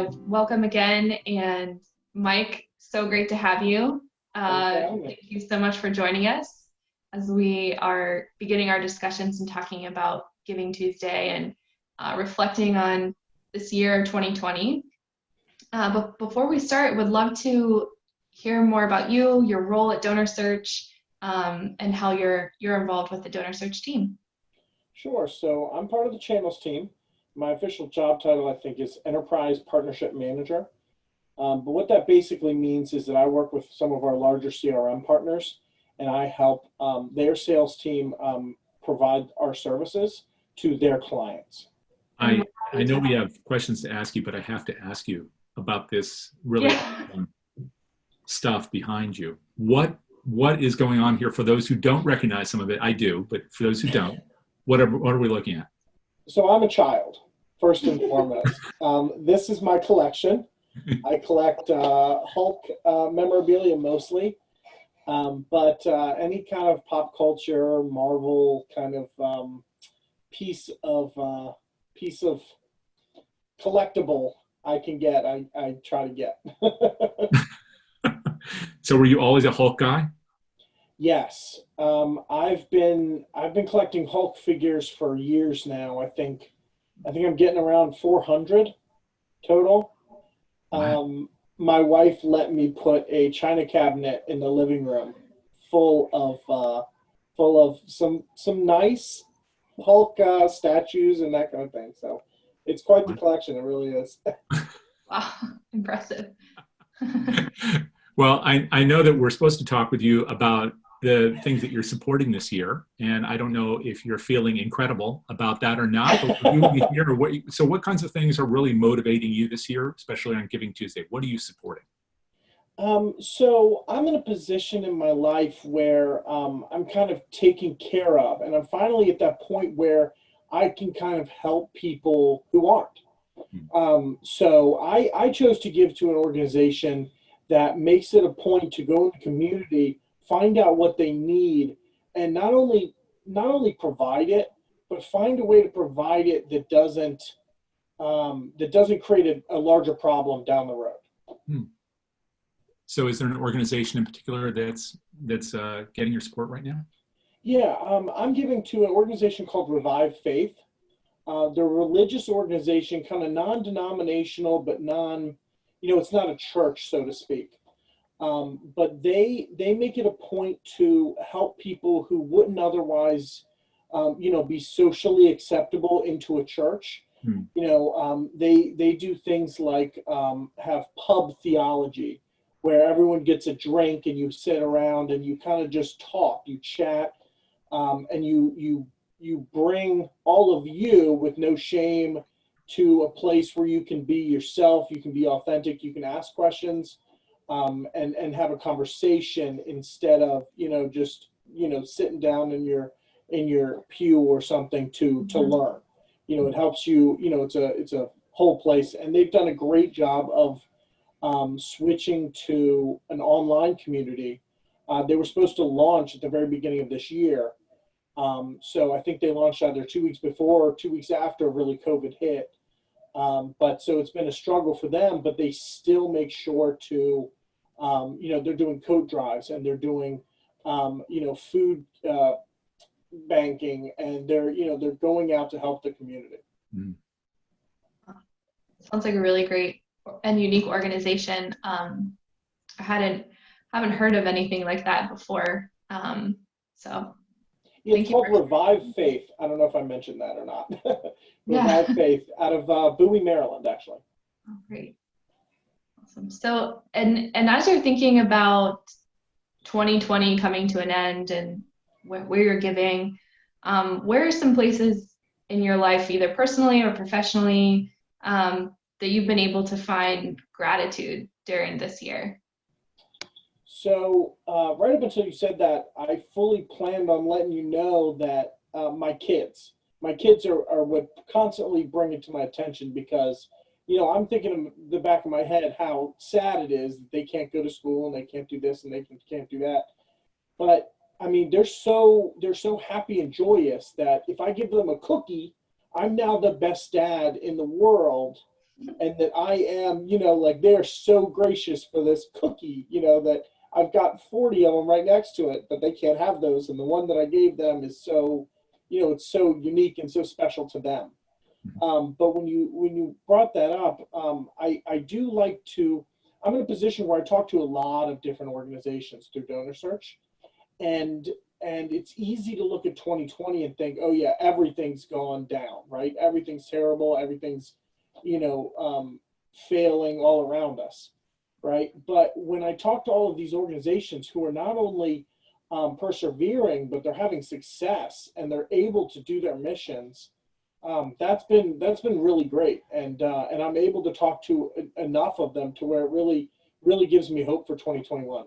Welcome again. And Mike, so great to have you. Thank you so much for joining us as we are beginning our discussions and talking about Giving Tuesday and reflecting on this year of 2020. But before we start, would love to hear more about you, your role at DonorSearch, and how you're involved with the DonorSearch team. Sure. So I'm part of the channels team. My official job title, I think, is Enterprise Partnership Manager. But what that basically means is that I work with some of our larger CRM partners, and I help their sales team provide our services to their clients. I know we have questions to ask you, but I have to ask you about this really stuff behind you. What is going on here? For those who don't recognize some of it, I do, but for those who don't, what are we looking at? So I'm a child, first and foremost. This is my collection. I collect Hulk memorabilia mostly, but any kind of pop culture, Marvel kind of piece of collectible I can get, I try to get. So were you always a Hulk guy? Yes, I've been collecting Hulk figures for years now. I think I'm getting around 400 total. Wow. My wife let me put a china cabinet in the living room full of some nice Hulk statues and that kind of thing. So it's quite the collection. It really is. Wow, impressive. Well, I know that we're supposed to talk with you about the things that you're supporting this year, and I don't know if you're feeling incredible about that or not. But so what kinds of things are really motivating you this year, especially on Giving Tuesday? What are you supporting? So I'm in a position in my life where I'm kind of taken care of, and I'm finally at that point where I can kind of help people who aren't. So I chose to give to an organization that makes it a point to go in the community, find out what they need, and not only provide it, but find a way to provide it that doesn't create a larger problem down the road. So is there an organization in particular that's getting your support right now? Yeah, I'm giving to an organization called Revive Faith. They're a religious organization, kind of non-denominational, but it's not a church, so to speak. But they make it a point to help people who wouldn't otherwise, be socially acceptable into a church. They do things like have pub theology, where everyone gets a drink and you sit around and you kind of just talk, you chat, and you bring all of you with no shame to a place where you can be yourself, you can be authentic, you can ask questions, and have a conversation instead of just sitting down in your pew or something to learn. It helps you. It's a whole place, and they've done a great job of switching to an online community. They were supposed to launch at the very beginning of this year. So I think they launched either 2 weeks before or 2 weeks after really COVID hit. But so it's been a struggle for them, but they still make sure to, they're doing coat drives and they're doing, food banking, and they're going out to help the community. Sounds like a really great and unique organization. I haven't heard of anything like that before. So it's called Revive Faith. I don't know if I mentioned that or not. Revive Yeah. Faith out of Bowie, Maryland, actually. Oh, great. Awesome. So, and as you're thinking about 2020 coming to an end and where you're giving, where are some places in your life, either personally or professionally, that you've been able to find gratitude during this year? So right up until you said that, I fully planned on letting you know that my kids are what constantly bring it to my attention, because I'm thinking in the back of my head how sad it is that they can't go to school and they can't do this and they can't do that. But I mean, they're so happy and joyous that if I give them a cookie, I'm now the best dad in the world and that I am, like they're so gracious for this cookie, that I've got 40 of them right next to it, but they can't have those. And the one that I gave them is so, it's so unique and so special to them. But when you brought that up, I do like to, I'm in a position where I talk to a lot of different organizations through DonorSearch, and it's easy to look at 2020 and think, oh yeah, everything's gone down, right? Everything's terrible. Everything's, failing all around us, right? But when I talk to all of these organizations who are not only persevering, but they're having success and they're able to do their missions, that's been really great, and I'm able to talk to enough of them to where it really gives me hope for 2021.